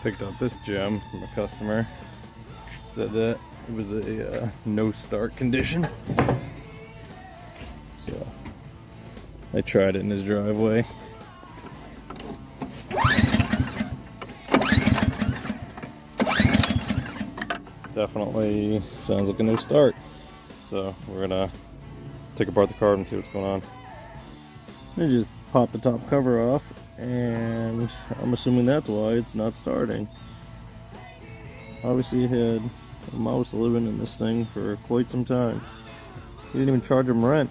Picked up this gem from a customer. Said that it was a no start condition. So I tried it in his driveway. Definitely sounds like a no start. So we're gonna take apart the card and see what's going on. I just pop the top cover off, and I'm assuming that's why it's not starting. Obviously, he had a mouse living in this thing for quite some time. He didn't even charge him rent.